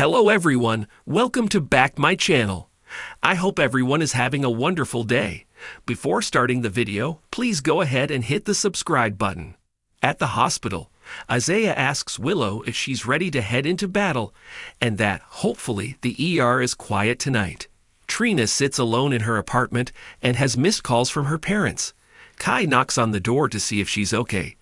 Hello everyone, welcome to back my channel. I hope everyone is having a wonderful day. Before starting the video, please go ahead and hit the subscribe button. At the hospital, Isaiah asks Willow if she's ready to head into battle and that, hopefully, the ER is quiet tonight. Trina sits alone in her apartment and has missed calls from her parents. Kai knocks on the door to see if she's okay.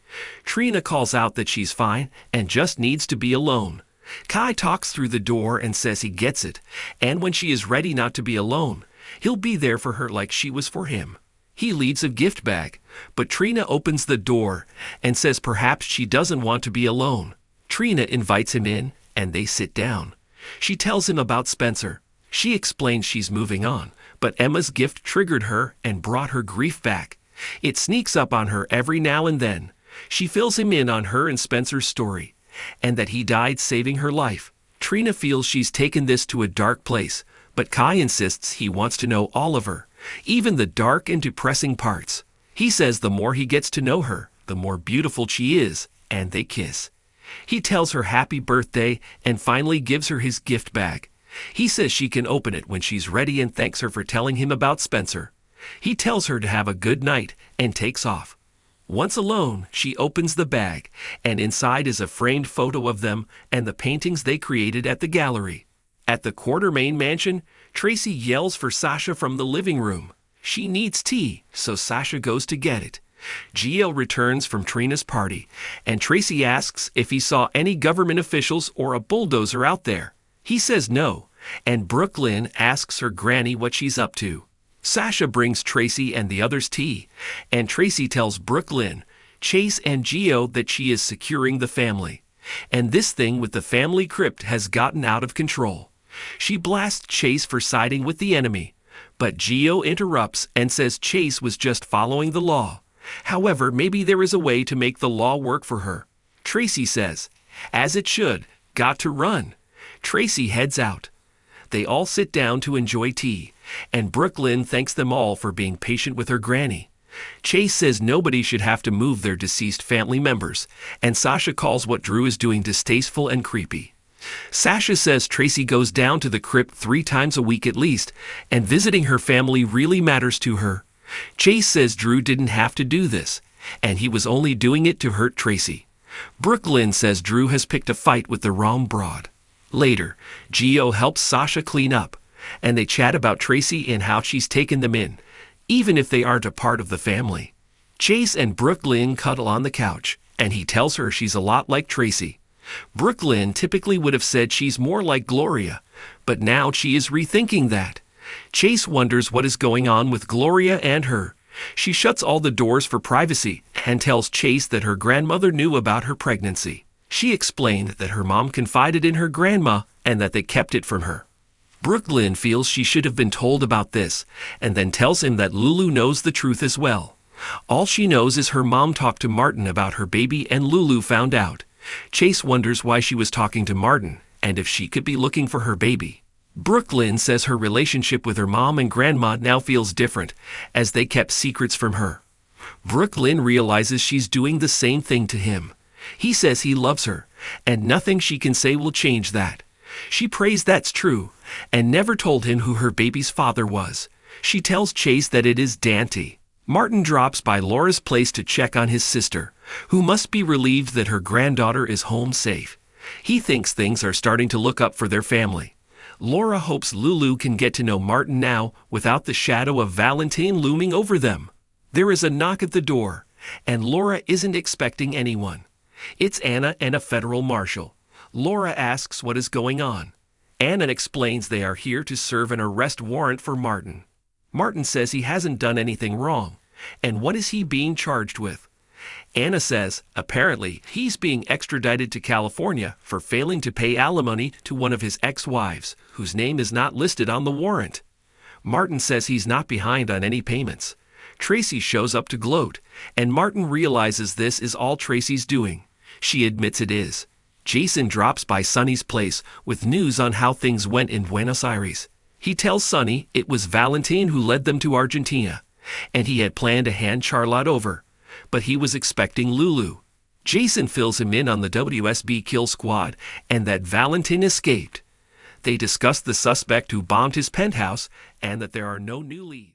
Trina calls out that she's fine and just needs to be alone. Kai talks through the door and says he gets it, and when she is ready not to be alone, he'll be there for her like she was for him. He leads a gift bag, but Trina opens the door and says perhaps she doesn't want to be alone. Trina invites him in, and they sit down. She tells him about Spencer. She explains she's moving on, but Emma's gift triggered her and brought her grief back. It sneaks up on her every now and then. She fills him in on her and Spencer's story, and that he died saving her life. Trina feels she's taken this to a dark place, but Kai insists he wants to know all of her, even the dark and depressing parts. He says the more he gets to know her, the more beautiful she is, and they kiss. He tells her happy birthday and finally gives her his gift bag. He says she can open it when she's ready and thanks her for telling him about Spencer. He tells her to have a good night and takes off. Once alone, she opens the bag, and inside is a framed photo of them and the paintings they created at the gallery. At the Quartermain mansion, Tracy yells for Sasha from the living room. She needs tea, so Sasha goes to get it. Gio returns from Trina's party, and Tracy asks if he saw any government officials or a bulldozer out there. He says no, and Brooklyn asks her granny what she's up to. Sasha brings Tracy and the others tea, and Tracy tells Brooklyn, Chase, and Gio that she is securing the family. And this thing with the family crypt has gotten out of control. She blasts Chase for siding with the enemy, but Gio interrupts and says Chase was just following the law. However, maybe there is a way to make the law work for her. Tracy says, as it should, got to run. Tracy heads out. They all sit down to enjoy tea, and Brooklyn thanks them all for being patient with her granny. Chase says nobody should have to move their deceased family members, and Sasha calls what Drew is doing distasteful and creepy. Sasha says Tracy goes down to the crypt 3 times a week at least, and visiting her family really matters to her. Chase says Drew didn't have to do this, and he was only doing it to hurt Tracy. Brooklyn says Drew has picked a fight with the wrong broad. Later, Gio helps Sasha clean up, and they chat about Tracy and how she's taken them in, even if they aren't a part of the family. Chase and Brooklyn cuddle on the couch, and he tells her she's a lot like Tracy. Brooklyn typically would have said she's more like Gloria, but now she is rethinking that. Chase wonders what is going on with Gloria and her. She shuts all the doors for privacy and tells Chase that her grandmother knew about her pregnancy. She explained that her mom confided in her grandma and that they kept it from her. Brooklyn feels she should have been told about this, and then tells him that Lulu knows the truth as well. All she knows is her mom talked to Martin about her baby and Lulu found out. Chase wonders why she was talking to Martin, and if she could be looking for her baby. Brooklyn says her relationship with her mom and grandma now feels different, as they kept secrets from her. Brooklyn realizes she's doing the same thing to him. He says he loves her, and nothing she can say will change that. She prays that's true, and never told him who her baby's father was. She tells Chase that it is Dante. Martin drops by Laura's place to check on his sister, who must be relieved that her granddaughter is home safe. He thinks things are starting to look up for their family. Laura hopes Lulu can get to know Martin now without the shadow of Valentine looming over them. There is a knock at the door, and Laura isn't expecting anyone. It's Anna and a federal marshal. Laura asks what is going on. Anna explains they are here to serve an arrest warrant for Martin. Martin says he hasn't done anything wrong. And what is he being charged with? Anna says, apparently, he's being extradited to California for failing to pay alimony to one of his ex-wives, whose name is not listed on the warrant. Martin says he's not behind on any payments. Tracy shows up to gloat, and Martin realizes this is all Tracy's doing. She admits it is. Jason drops by Sonny's place with news on how things went in Buenos Aires. He tells Sonny it was Valentine who led them to Argentina, and he had planned to hand Charlotte over, but he was expecting Lulu. Jason fills him in on the WSB kill squad and that Valentine escaped. They discuss the suspect who bombed his penthouse and that there are no new leads.